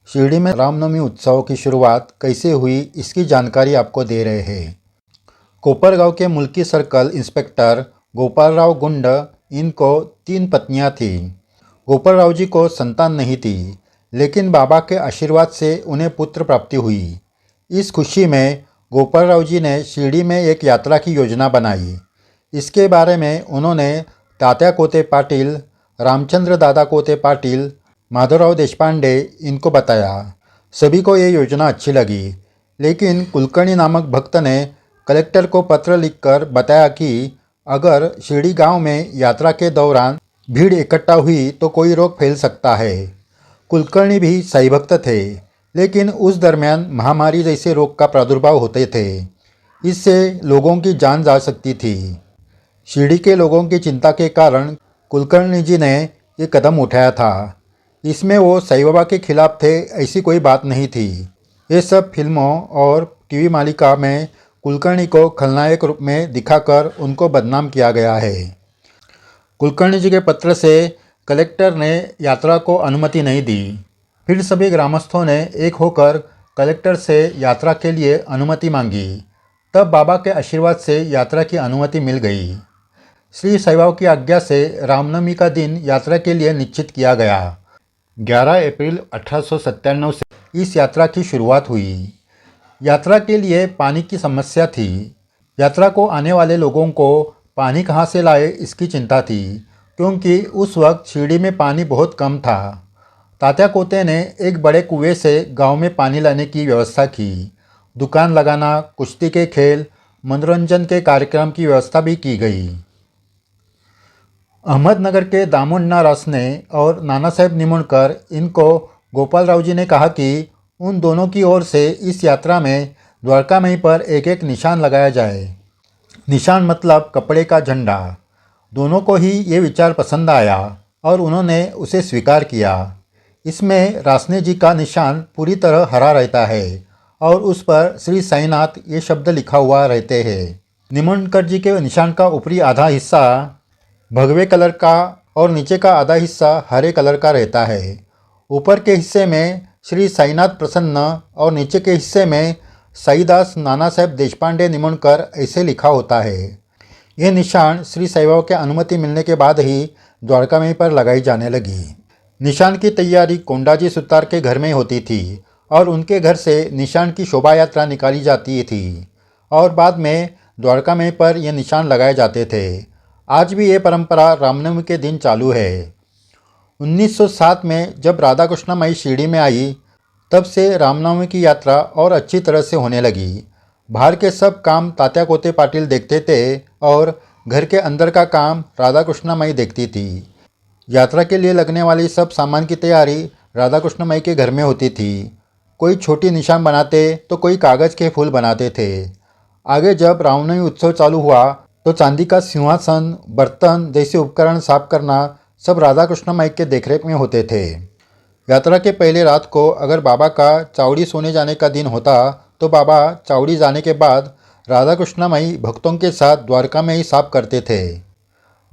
शिरडी में रामनवमी उत्सव की शुरुआत कैसे हुई इसकी जानकारी आपको दे रहे हैं। कोपरगांव के मुल्की सर्कल इंस्पेक्टर गोपालराव गुंड, इनको 3 पत्नियां थीं। गोपालराव जी को संतान नहीं थी, लेकिन बाबा के आशीर्वाद से उन्हें पुत्र प्राप्ति हुई। इस खुशी में गोपालराव जी ने शिरडी में एक यात्रा की योजना बनाई। इसके बारे में उन्होंने तात्या कोते पाटिल, रामचंद्र दादा कोते पाटिल, माधवराव देशपांडे इनको बताया। सभी को ये योजना अच्छी लगी, लेकिन कुलकर्णी नामक भक्त ने कलेक्टर को पत्र लिखकर बताया कि अगर शिरडी गांव में यात्रा के दौरान भीड़ इकट्ठा हुई तो कोई रोग फैल सकता है। कुलकर्णी भी सही भक्त थे, लेकिन उस दरमियान महामारी जैसे रोग का प्रादुर्भाव होते थे। इससे लोगों की जान जा सकती थी। शिरडी के लोगों की चिंता के कारण कुलकर्णी जी ने ये कदम उठाया था। इसमें वो साईं बाबा के खिलाफ थे ऐसी कोई बात नहीं थी। ये सब फिल्मों और टीवी मालिका में कुलकर्णी को खलनायक रूप में दिखाकर उनको बदनाम किया गया है। कुलकर्णी जी के पत्र से कलेक्टर ने यात्रा को अनुमति नहीं दी। फिर सभी ग्रामस्थों ने एक होकर कलेक्टर से यात्रा के लिए अनुमति मांगी। तब बाबा के आशीर्वाद से यात्रा की अनुमति मिल गई। श्री साईं बाबा की आज्ञा से रामनवमी का दिन यात्रा के लिए निश्चित किया गया। 11 अप्रैल 1897 से इस यात्रा की शुरुआत हुई। यात्रा के लिए पानी की समस्या थी। यात्रा को आने वाले लोगों को पानी कहाँ से लाए इसकी चिंता थी, क्योंकि उस वक्त शिरडी में पानी बहुत कम था। तात्या कोते ने एक बड़े कुएं से गांव में पानी लाने की व्यवस्था की। दुकान लगाना, कुश्ती के खेल, मनोरंजन के कार्यक्रम की व्यवस्था भी की गई। अहमदनगर के दामुन्ना रासने और नाना साहेब निमुणकर, इनको गोपालराव जी ने कहा कि उन दोनों की ओर से इस यात्रा में द्वारका मई पर एक एक निशान लगाया जाए। निशान मतलब कपड़े का झंडा। दोनों को ही ये विचार पसंद आया और उन्होंने उसे स्वीकार किया। इसमें रासने जी का निशान पूरी तरह हरा रहता है और उस पर श्री साईनाथ ये शब्द लिखा हुआ रहते हैं। निमुणकर जी के निशान का ऊपरी आधा हिस्सा भगवे कलर का और नीचे का आधा हिस्सा हरे कलर का रहता है। ऊपर के हिस्से में श्री साईनाथ प्रसन्न और नीचे के हिस्से में साईदास नाना साहेब देशपांडे निमुणकर ऐसे लिखा होता है। यह निशान श्री साईं बाबा के अनुमति मिलने के बाद ही द्वारका में पर लगाई जाने लगी। निशान की तैयारी कोंडाजी सुतार के घर में होती थी और उनके घर से निशान की शोभा यात्रा निकाली जाती थी और बाद में द्वारका में पर यह निशान लगाए जाते थे। आज भी ये परंपरा रामनवमी के दिन चालू है। 1907 में जब राधा कृष्ण माई शिरडी में आई, तब से रामनवमी की यात्रा और अच्छी तरह से होने लगी। बाहर के सब काम तात्या कोते पाटिल देखते थे और घर के अंदर का काम राधा कृष्ण माई देखती थी। यात्रा के लिए लगने वाली सब सामान की तैयारी राधा कृष्ण माई के घर में होती थी। कोई छोटी निशान बनाते तो कोई कागज़ के फूल बनाते थे। आगे जब रामनवमी उत्सव चालू हुआ तो चांदी का सिंहासन, बर्तन जैसे उपकरण साफ करना सब राधा कृष्ण माई के देखरेख में होते थे। यात्रा के पहले रात को अगर बाबा का चावड़ी सोने जाने का दिन होता तो बाबा चावड़ी जाने के बाद राधा कृष्ण माई भक्तों के साथ द्वारका में ही साफ करते थे।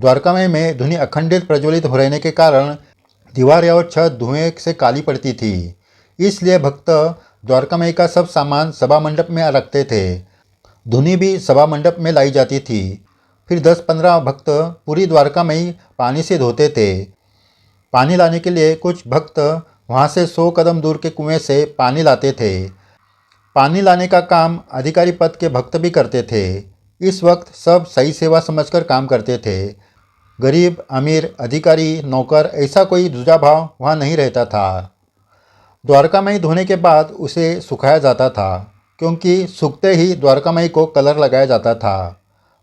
द्वारका में धुनी अखंडित प्रज्वलित हो रहने के कारण दीवार और छत धुएं से काली पड़ती थी। इसलिए भक्त द्वारका माई का सब सामान सभा मंडप में रखते थे। धुनी भी सभा मंडप में लाई जाती थी। फिर 10-15 भक्त पूरी द्वारका में ही पानी से धोते थे। पानी लाने के लिए कुछ भक्त वहाँ से 100 कदम दूर के कुएं से पानी लाते थे। पानी लाने का काम अधिकारी पद के भक्त भी करते थे। इस वक्त सब सही सेवा समझकर काम करते थे। गरीब, अमीर, अधिकारी, नौकर ऐसा कोई दूजा भाव वहाँ नहीं रहता था। द्वारका में ही धोने के बाद उसे सुखाया जाता था, क्योंकि सूखते ही द्वारका माई को कलर लगाया जाता था।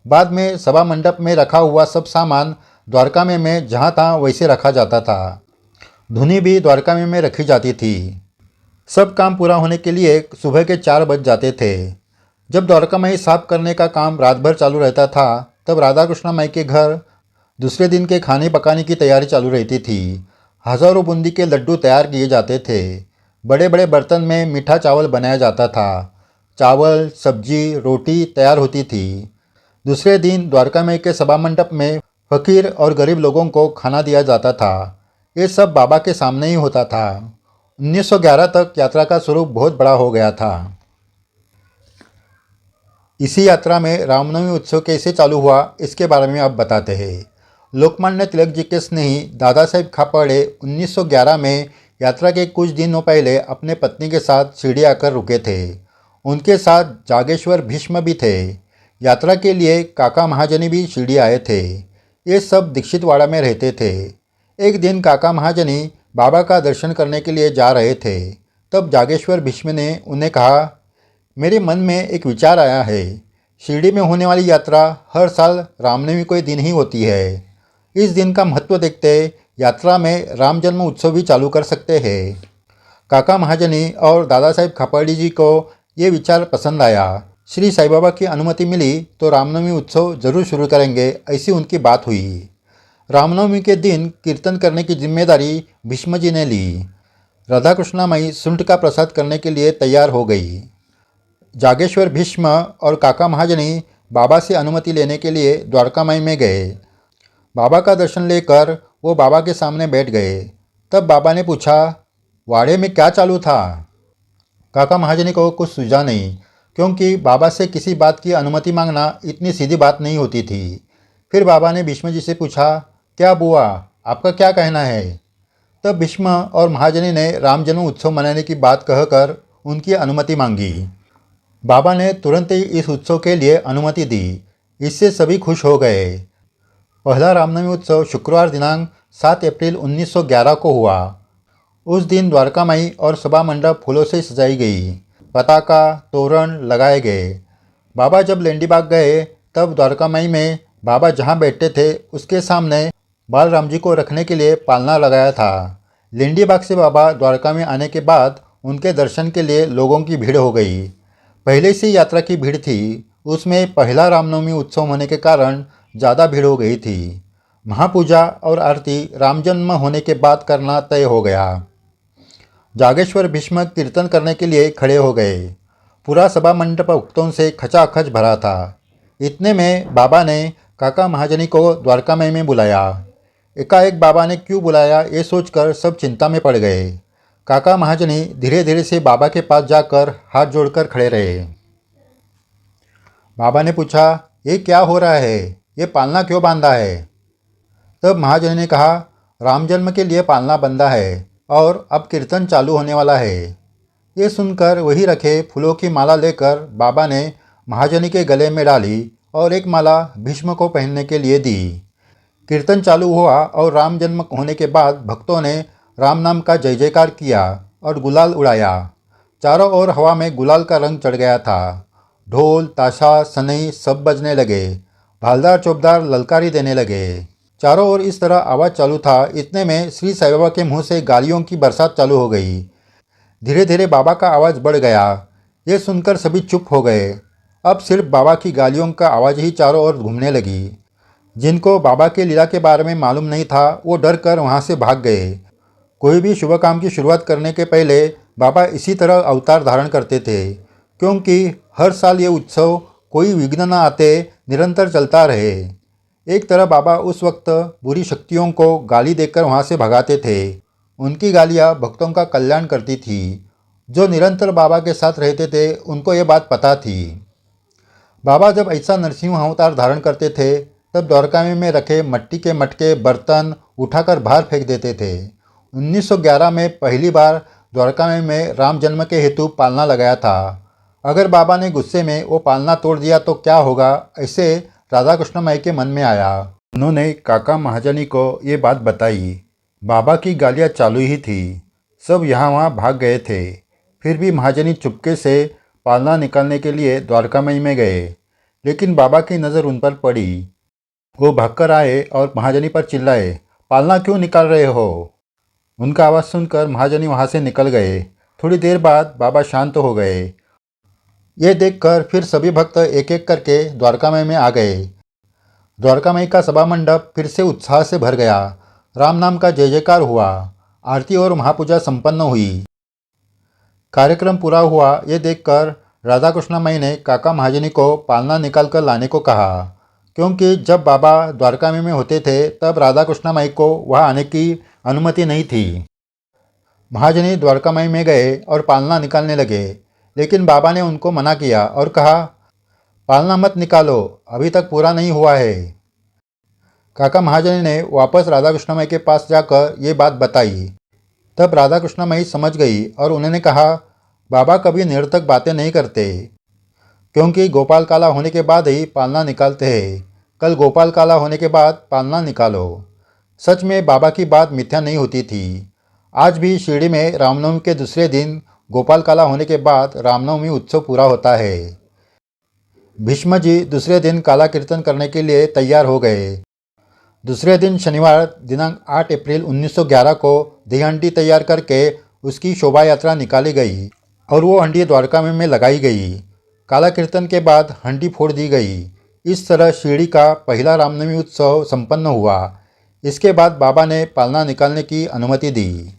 बाद में सभा मंडप में रखा हुआ सब सामान द्वारका में जहाँ था वैसे रखा जाता था। धुनी भी द्वारका में रखी जाती थी। सब काम पूरा होने के लिए सुबह के 4 बज जाते थे। जब द्वारका माई साफ करने का काम रात भर चालू रहता था, तब राधा कृष्ण माई के घर दूसरे दिन के खाने पकाने की तैयारी चालू रहती थी। हज़ारों बूंदी के लड्डू तैयार किए जाते थे। बड़े बड़े बर्तन में मीठा चावल बनाया जाता था। चावल, सब्जी, रोटी तैयार होती थी। दूसरे दिन द्वारका में के सभा मंडप में फकीर और गरीब लोगों को खाना दिया जाता था। ये सब बाबा के सामने ही होता था। 1911 तक यात्रा का स्वरूप बहुत बड़ा हो गया था। इसी यात्रा में रामनवमी उत्सव कैसे चालू हुआ इसके बारे में अब बताते हैं। लोकमान्य तिलक जी के स्नेही दादा साहेब खापर्डे 1911 में यात्रा के कुछ दिनों पहले अपने पत्नी के साथ शिरडी आकर रुके थे। उनके साथ जागेश्वर भीष्म भी थे। यात्रा के लिए काका महाजनी भी शिरडी आए थे। ये सब दीक्षितवाड़ा में रहते थे। एक दिन काका महाजनी बाबा का दर्शन करने के लिए जा रहे थे। तब जागेश्वर भीष्म ने उन्हें कहा, मेरे मन में एक विचार आया है। शिरडी में होने वाली यात्रा हर साल रामनवमी को दिन ही होती है। इस दिन का महत्व देखते यात्रा में राम जन्म उत्सव भी चालू कर सकते हैं। काका महाजनी और दादा साहेब खापर्डे जी को ये विचार पसंद आया। श्री साईं बाबा की अनुमति मिली तो रामनवमी उत्सव जरूर शुरू करेंगे, ऐसी उनकी बात हुई। रामनवमी के दिन कीर्तन करने की जिम्मेदारी भीष्म जी ने ली। राधा कृष्णामयी सुंठ का प्रसाद करने के लिए तैयार हो गई। जागेश्वर भीष्म और काका महाजनी बाबा से अनुमति लेने के लिए द्वारकामाई में गए। बाबा का दर्शन लेकर वो बाबा के सामने बैठ गए। तब बाबा ने पूछा, वाड़े में क्या चालू था? काका महाजनी को कुछ सूझा नहीं, क्योंकि बाबा से किसी बात की अनुमति मांगना इतनी सीधी बात नहीं होती थी। फिर बाबा ने भीष्म जी से पूछा, क्या बुआ, आपका क्या कहना है? तब भीष्म और महाजनी ने राम जन्म उत्सव मनाने की बात कहकर उनकी अनुमति मांगी। बाबा ने तुरंत ही इस उत्सव के लिए अनुमति दी। इससे सभी खुश हो गए। पहला रामनवमी उत्सव शुक्रवार दिनांक 7 अप्रैल 1911 को हुआ। उस दिन द्वारकामाई और सभा मंडप फूलों से सजाई गई। पताका तोरण लगाए गए। बाबा जब लेंडीबाग गए तब द्वारकामाई में बाबा जहां बैठते थे उसके सामने बालराम जी को रखने के लिए पालना लगाया था। लेंडीबाग से बाबा द्वारका में आने के बाद उनके दर्शन के लिए लोगों की भीड़ हो गई। पहले से यात्रा की भीड़ थी, उसमें पहला रामनवमी उत्सव होने के कारण ज़्यादा भीड़ हो गई थी। महापूजा और आरती राम जन्म होने के बाद करना तय हो गया। जागेश्वर भीष्म कीर्तन करने के लिए खड़े हो गए। पूरा सभा मंडप भक्तों से खचाखच भरा था। इतने में बाबा ने काका महाजनी को द्वारकामाई में बुलाया। एकाएक बाबा ने क्यों बुलाया ये सोचकर सब चिंता में पड़ गए। काका महाजनी धीरे धीरे से बाबा के पास जाकर हाथ जोड़कर खड़े रहे। बाबा ने पूछा, ये क्या हो रहा है? ये पालना क्यों बांधा है? तब महाजनी ने कहा, राम जन्म के लिए पालना बंधा है और अब कीर्तन चालू होने वाला है। ये सुनकर वही रखे फूलों की माला लेकर बाबा ने महाजनी के गले में डाली और एक माला भीष्म को पहनने के लिए दी। कीर्तन चालू हुआ और राम जन्म होने के बाद भक्तों ने राम नाम का जय जयकार किया और गुलाल उड़ाया। चारों ओर हवा में गुलाल का रंग चढ़ गया था। ढोल ताशा सनई सब बजने लगे। भालदार चौबदार ललकारी देने लगे। चारों ओर इस तरह आवाज़ चालू था। इतने में श्री साईं बाबा के मुंह से गालियों की बरसात चालू हो गई। धीरे धीरे बाबा का आवाज़ बढ़ गया। ये सुनकर सभी चुप हो गए। अब सिर्फ बाबा की गालियों का आवाज़ ही चारों ओर घूमने लगी। जिनको बाबा के लीला के बारे में मालूम नहीं था वो डर कर वहाँ से भाग गए। कोई भी शुभ काम की शुरुआत करने के पहले बाबा इसी तरह अवतार धारण करते थे, क्योंकि हर साल ये उत्सव कोई विघ्न न आते निरंतर चलता रहे। एक तरह बाबा उस वक्त बुरी शक्तियों को गाली देकर वहाँ से भगाते थे। उनकी गालियाँ भक्तों का कल्याण करती थी। जो निरंतर बाबा के साथ रहते थे उनको ये बात पता थी। बाबा जब ऐसा नरसिंह अवतार धारण करते थे तब द्वारका में रखे मिट्टी के मटके बर्तन उठाकर बाहर फेंक देते थे। 1911 में पहली बार द्वारका में राम जन्म के हेतु पालना लगाया था। अगर बाबा ने गुस्से में वो पालना तोड़ दिया तो क्या होगा, ऐसे राधा कृष्ण माई के मन में आया। उन्होंने काका महाजनी को ये बात बताई। बाबा की गालियाँ चालू ही थी। सब यहाँ वहाँ भाग गए थे। फिर भी महाजनी चुपके से पालना निकालने के लिए द्वारकामाई में गए, लेकिन बाबा की नज़र उन पर पड़ी। वो भागकर आए और महाजनी पर चिल्लाए, पालना क्यों निकाल रहे हो? उनका आवाज़ सुनकर महाजनी वहाँ से निकल गए। थोड़ी देर बाद बाबा शांत हो गए। ये देखकर फिर सभी भक्त एक एक करके द्वारकामाई में आ गए। द्वारकामाई का सभा मंडप फिर से उत्साह से भर गया। राम नाम का जय जयकार हुआ। आरती और महापूजा संपन्न हुई। कार्यक्रम पूरा हुआ ये देखकर राधा कृष्ण माई ने काका महाजनी को पालना निकाल कर लाने को कहा, क्योंकि जब बाबा द्वारकामाई में होते थे तब राधा कृष्ण माई को वहाँ आने की अनुमति नहीं थी। महाजनी द्वारकामाई में गए और पालना निकालने लगे, लेकिन बाबा ने उनको मना किया और कहा, पालना मत निकालो, अभी तक पूरा नहीं हुआ है। काका महाजनी ने वापस राधा कृष्णमई के पास जाकर ये बात बताई। तब राधा कृष्णमई समझ गई और उन्होंने कहा, बाबा कभी निरर्थक बातें नहीं करते, क्योंकि गोपाल काला होने के बाद ही पालना निकालते हैं। कल गोपाल काला होने के बाद पालना निकालो। सच में बाबा की बात मिथ्या नहीं होती थी। आज भी शिरडी में रामनवमी के दूसरे दिन गोपाल काला होने के बाद रामनवमी उत्सव पूरा होता है। भीष्म जी दूसरे दिन काला कीर्तन करने के लिए तैयार हो गए। दूसरे दिन शनिवार दिनांक 8 अप्रैल 1911 को दही हंडी तैयार करके उसकी शोभा यात्रा निकाली गई और वो हंडी द्वारका में लगाई गई। काला कीर्तन के बाद हंडी फोड़ दी गई। इस तरह शिरडी का पहला रामनवमी उत्सव संपन्न हुआ। इसके बाद बाबा ने पालना निकालने की अनुमति दी।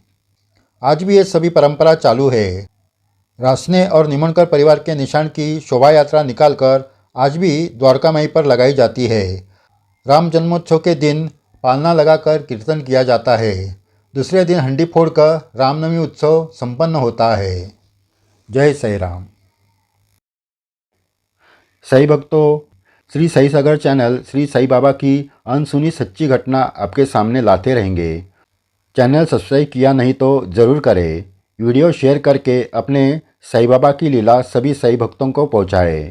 आज भी ये सभी परंपरा चालू है। रासने और निमनकर परिवार के निशान की शोभा यात्रा निकालकर आज भी द्वारकामाई पर लगाई जाती है। राम जन्मोत्सव के दिन पालना लगाकर कीर्तन किया जाता है। दूसरे दिन हंडी फोड़कर रामनवमी उत्सव संपन्न होता है। जय साई राम। साई भक्तों, श्री साई सागर चैनल श्री साई बाबा की अनसुनी सच्ची घटना आपके सामने लाते रहेंगे। चैनल सब्सक्राइब किया नहीं तो ज़रूर करें। वीडियो शेयर करके अपने साई बाबा की लीला सभी साई भक्तों को पहुँचाएँ।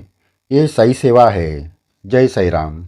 ये साई सेवा है। जय साई राम।